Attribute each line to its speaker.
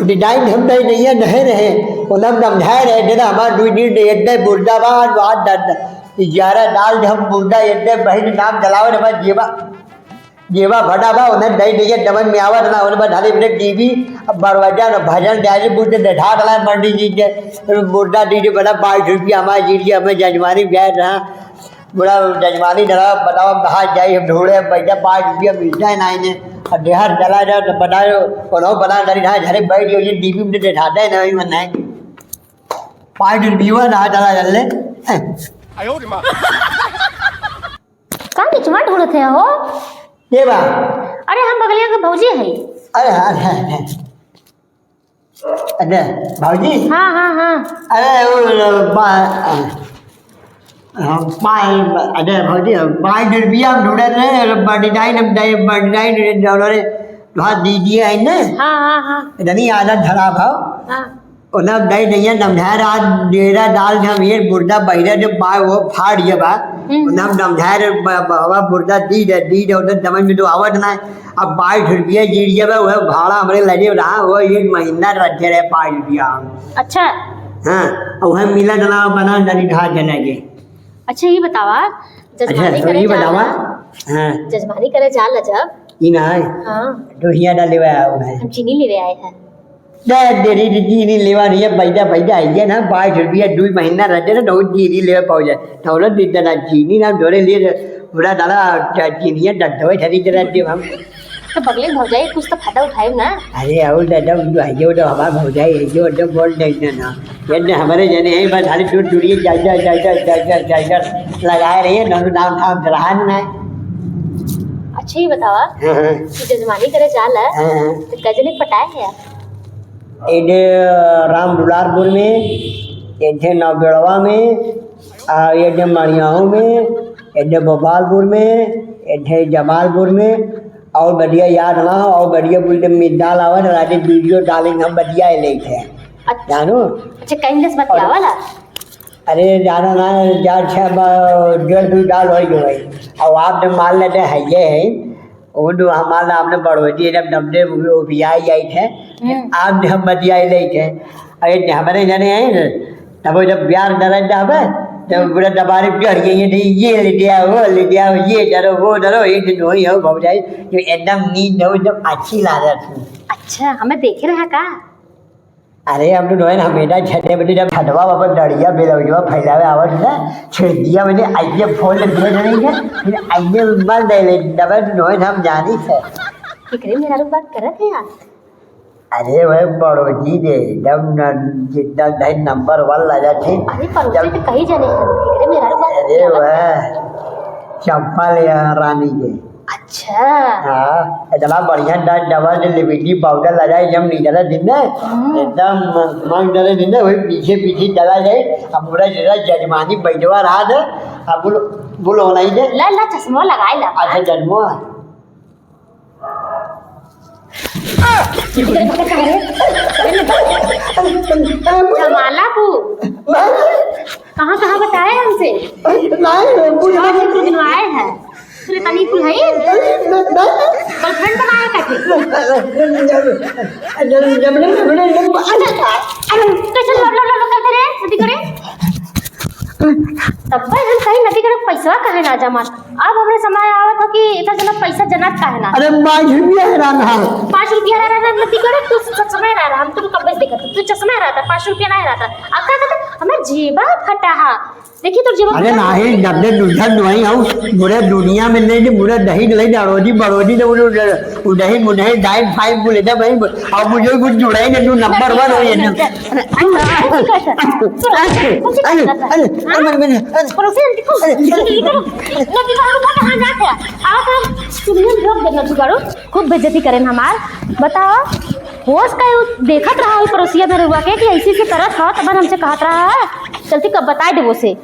Speaker 1: design हम नहीं है नहीं रहे उन्हें समझाए रहे देना हमारा दुई दिन इतने मुर्दाबाद बात दर्द 11 दाल हम मुर्दा इतने बहन नाम जलावे हमारा जेवा भटा बा उन्हें दही नहीं है डबल में आवत ना उन्हें ढाली मेरे टीवी बरवाजा न भजन डाली बुढ़े ढा डला मंडी जी के मुर्दा दी बड़ा 22 रुपया हमारे जी हमें जजमानी गए रहा बड़ा जजमानी डरा बताओ बाहर जाए हम ढूंढे पैसा 5 रुपया मिलता है ना इन्हें और देहात डला जाओ तो बनाओ उन्होंने बना डरी ढा झरे बैठ गए ये टीवी में ढाता है ना मन है 5 रुपया ना डला जल्ले
Speaker 2: कहाँ बिचवा ढूंढते हो
Speaker 1: ये बा
Speaker 2: अरे हम बगलिया के भौजी है
Speaker 1: अरे अरे भाजी
Speaker 2: हाँ हाँ हाँ
Speaker 1: अरे वो अरे भाजी 5 रुपया हम ढूंढे रहे डिजाइन डॉलर वहाँ दीजिए है ना
Speaker 2: हाँ हाँ हाँ
Speaker 1: नहीं आधा धरा भाव
Speaker 2: हाँ
Speaker 1: उन्हें दही नहीं है नमझाए आज डेरा डाल हम ये मुर्दा बहरे जो बा वो फाड़ ये बा उन्हें नमझाए बाबा मुर्दा दी दे उधर समझ में तो आवत ना अब 22 रुपया जीरिए बा वह भाड़ा हमारे लगे रहा वो ये महीना रखे रहे 5 रुपया
Speaker 2: अच्छा
Speaker 1: हाँ वह मिला जना बना डरी ढा जने के
Speaker 2: अच्छा ये बतावा जजमानी
Speaker 1: अच्छा
Speaker 2: करे
Speaker 1: ये
Speaker 2: जाला
Speaker 1: बतावा हाँ
Speaker 2: जजमानी करे जाला जब
Speaker 1: ये ना है
Speaker 2: हाँ
Speaker 1: तो हिया डाले हुआ है
Speaker 2: हम चीनी ले आए हैं
Speaker 1: देरी चीनी लेवा नहीं है पैसा आई है ना 22 रुपया 2 महीना रहते ना तो चीनी लेवा पाओ जाए थोड़ा दिन ना चीनी ना जोड़े लिए पूरा दादा चीनी डटवे छरी जरा दे हम
Speaker 2: तो बगले में भौजाई कुछ तो फायदा उठाए ना
Speaker 1: अरे और दादा जो तो हमारा भौजाई है जो तो बोल देना ना ये हमारे जने हैं बस खाली टूट टूटिए जा लगाए रही है नाम नाम रहा ना
Speaker 2: अच्छा ये बतावा कि जजमानी करे जाला तो कजने पटाए है
Speaker 1: एडे राम दुलारपुर में एडे नवगढ़वा में एडे मड़ियाओं में एडे भोपालपुर में एडे जमालपुर में और बढ़िया याद ना और बढ़िया बोलते मिसाल आवत राजे वीडियो डालेंगे हम बढ़िया ले थे जानो
Speaker 2: अच्छा कहीं दस बताया वाला
Speaker 1: अरे जानो ना 1.5 डाल हो गई और आपने मान लेते हैं ये है वो तो हमारा आपने बढ़ोती जब नब्बे आई आई थे आप हम बतियाई ले थे अरे हमारे जने हैं ना तब जब प्यार डर जाब जब पूरा दबारे चढ़ गई ये ले दिया वो ले दिया ये डरो वो डरो एक दिन वही हो भाव जाए जो एकदम नींद हो एकदम अच्छी लागत थी
Speaker 2: अच्छा हमें देखे रहा का
Speaker 1: अरे हम तो ना हमेशा छठे बजे जब हटवा बाबा डरिया बेलौजवा फैलावे आवत ना छेड़ दिया मैंने आइए फोन ले दिया नहीं है फिर आइए बंद दे ले डबल नोए हम जानी है
Speaker 2: इकरे मेरा लोग बात करत है यार
Speaker 1: अरे वह पड़ोसी दे जब जितना ढाई नंबर 1 लगा थे
Speaker 2: अरे पड़ोसी तो कहीं जाने इकरे मेरा लोग बात
Speaker 1: अरे वह चंपल रानी के
Speaker 2: अच्छा
Speaker 1: हाँ इतना बढ़िया डबल लिबिटी पाउडर लगाए जब नहीं डाला दिन एकदम मांग डाले दिन वही पीछे पीछे डाला जाए अब पूरा जरा जजमानी बैठवा रहा था अब बोलो नहीं दे
Speaker 2: ला ला चश्मा लगाए ला
Speaker 1: अच्छा जन्मो
Speaker 2: जमाला को कहाँ कहाँ बताए हमसे आए हैं तुझे तनी कुल है गर्लफ्रेंड बनाया कैसे कैसे लो करते रे नदी करे तब हम कहीं नदी करे पैसा कहे ना जमा अब हमरे समय आवत हो कि इतना जना पैसा जनत काहे ना
Speaker 1: अरे 5 रुपया है ना
Speaker 2: 5 रुपया रहा था नदी करे तू चश्मा रहा हम तो कब देखा तू चश्मा रहा था 5 रुपया नहीं रहा था अब क्या कहते हमें जेबा फटा हा देखिए तो जेबा
Speaker 1: अरे नहीं डबे दूसरा नहीं हूँ पूरे दुनिया में नहीं पूरा दही नहीं डरोजी बड़ोजी तो दही मुझे 5 बोले थे भाई और मुझे कुछ जुड़ा ही नहीं तू नंबर 1 हो ये
Speaker 2: खूब बेइज्जती करें हमार बताओ होश का देखत रहा हो पड़ोसिया मेरे हुआ के कि ऐसी से करत हो तब हमसे कहत रहा है चलती कब बताए दे वो से